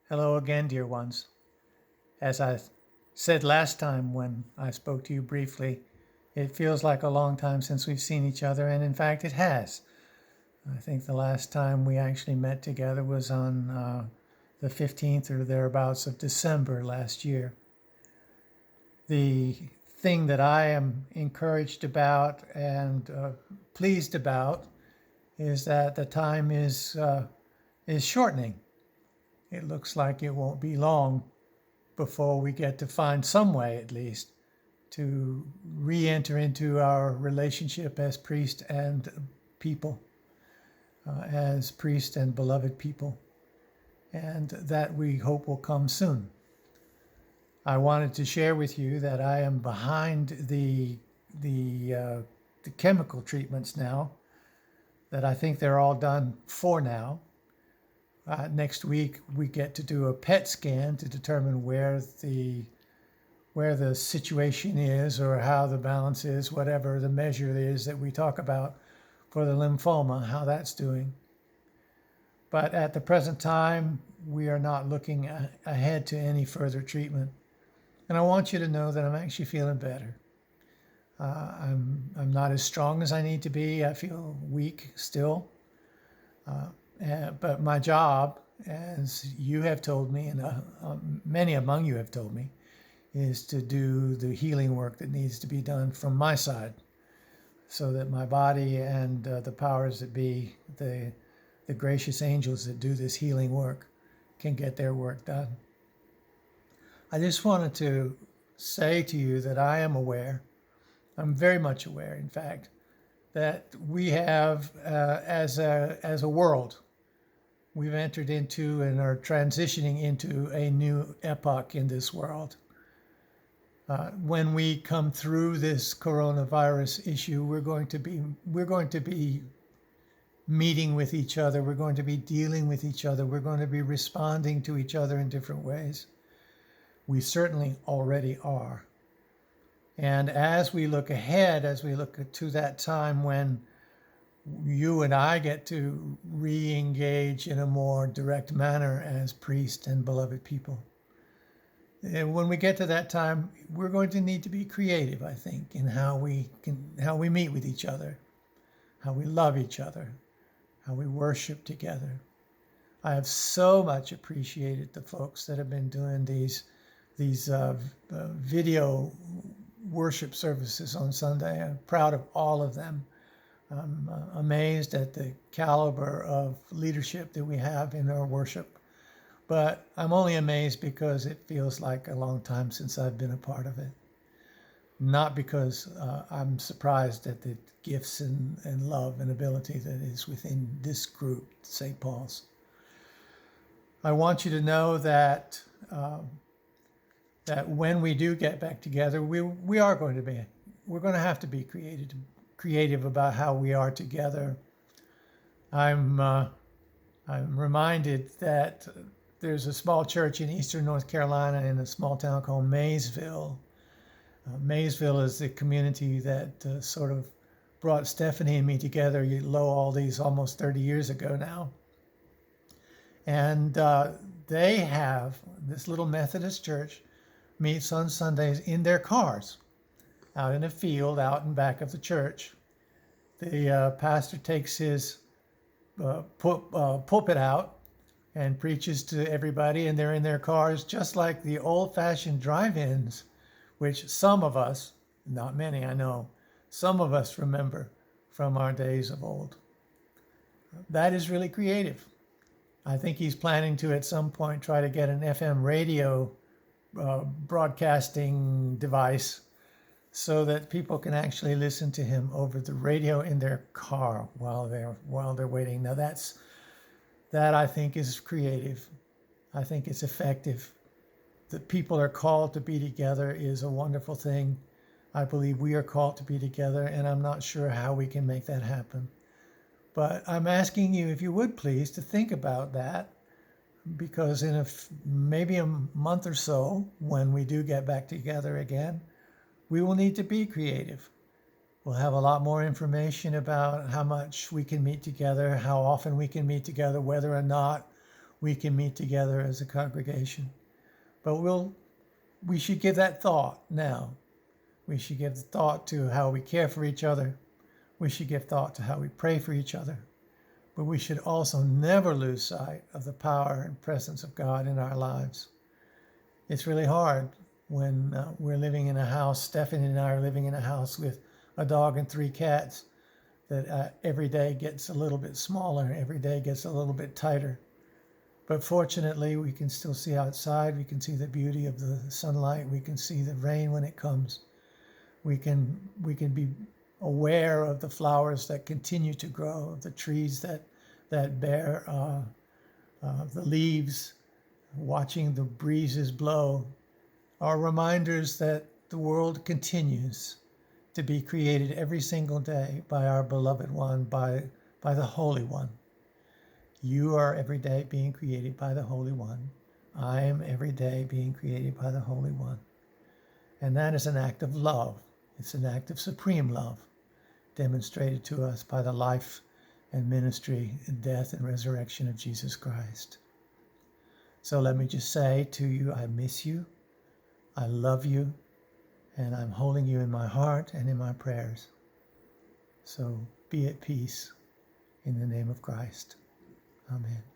Hello again, dear ones. As I said last time when I spoke to you briefly, it feels like a long time since we've seen each other, and in fact, it has. I think the last time we actually met together was on the 15th or thereabouts of December last year. The thing that I am encouraged about and pleased about is that the time is shortening. It looks like it won't be long before we get to find some way, at least, to re enter into our relationship as priest and people, as priest and beloved people. And that we hope will come soon. I wanted to share with you that I am behind the chemical treatments now, that I think they're all done for now. Next week, we get to do a PET scan to determine where the situation is or how the balance is, whatever the measure is that we talk about for the lymphoma, how that's doing. But at the present time, we are not looking ahead to any further treatment. And I want you to know that I'm actually feeling better. I'm not as strong as I need to be. I feel weak still. But my job, as you have told me, and many among you have told me, is to do the healing work that needs to be done from my side so that my body and the powers that be, the gracious angels that do this healing work, can get their work done. I just wanted to say to you that I am aware, I'm very much aware, in fact, that we have, as a world, we've entered into and are transitioning into a new epoch in this world. When we come through this coronavirus issue, we're going to be meeting with each other. We're going to be dealing with each other. We're going to be responding to each other in different ways. We certainly already are. And as we look ahead, as we look to that time when you and I get to re-engage in a more direct manner as priest and beloved people. And when we get to that time, we're going to need to be creative, I think, in how we meet with each other, how we love each other, how we worship together. I have so much appreciated the folks that have been doing these video worship services on Sunday. I'm proud of all of them. I'm amazed at the caliber of leadership that we have in our worship. But I'm only amazed because it feels like a long time since I've been a part of it. Not because I'm surprised at the gifts and love and ability that is within this group, St. Paul's. I want you to know that that when we do get back together, we're going to have to be creative about how we are together. I'm reminded that there's a small church in eastern North Carolina in a small town called Maysville. Maysville is the community that sort of brought Stephanie and me together all these almost 30 years ago now. And they have this little Methodist church meets on Sundays in their cars out in a field out in back of the church. The pastor takes his pulpit out and preaches to everybody, and they're in their cars just like the old-fashioned drive-ins, which some of us, not many I know, some of us remember from our days of old. That is really creative. I think he's planning to at some point try to get an FM radio broadcasting device so that people can actually listen to him over the radio in their car while they're waiting. Now that I think is creative. I think it's effective. That people are called to be together is a wonderful thing. I believe we are called to be together, and I'm not sure how we can make that happen. But I'm asking you, if you would please, to think about that, because in maybe a month or so, when we do get back together again, we will need to be creative. We'll have a lot more information about how much we can meet together, how often we can meet together, whether or not we can meet together as a congregation. But we should give that thought now. We should give thought to how we care for each other. We should give thought to how we pray for each other. But we should also never lose sight of the power and presence of God in our lives. It's really hard when we're living in a house. Stephanie and I are living in a house with a dog and 3 cats that every day gets a little bit smaller, every day gets a little bit tighter. But fortunately, we can still see outside. We can see the beauty of the sunlight. We can see the rain when it comes. We can be aware of the flowers that continue to grow, the trees that bear the leaves, watching the breezes blow, are reminders that the world continues to be created every single day by our beloved one, by the Holy One. You are every day being created by the Holy One. I am every day being created by the Holy One. And that is an act of love. It's an act of supreme love demonstrated to us by the life and ministry and death and resurrection of Jesus Christ. So let me just say to you, I miss you, I love you, and I'm holding you in my heart and in my prayers. So be at peace in the name of Christ. Amen.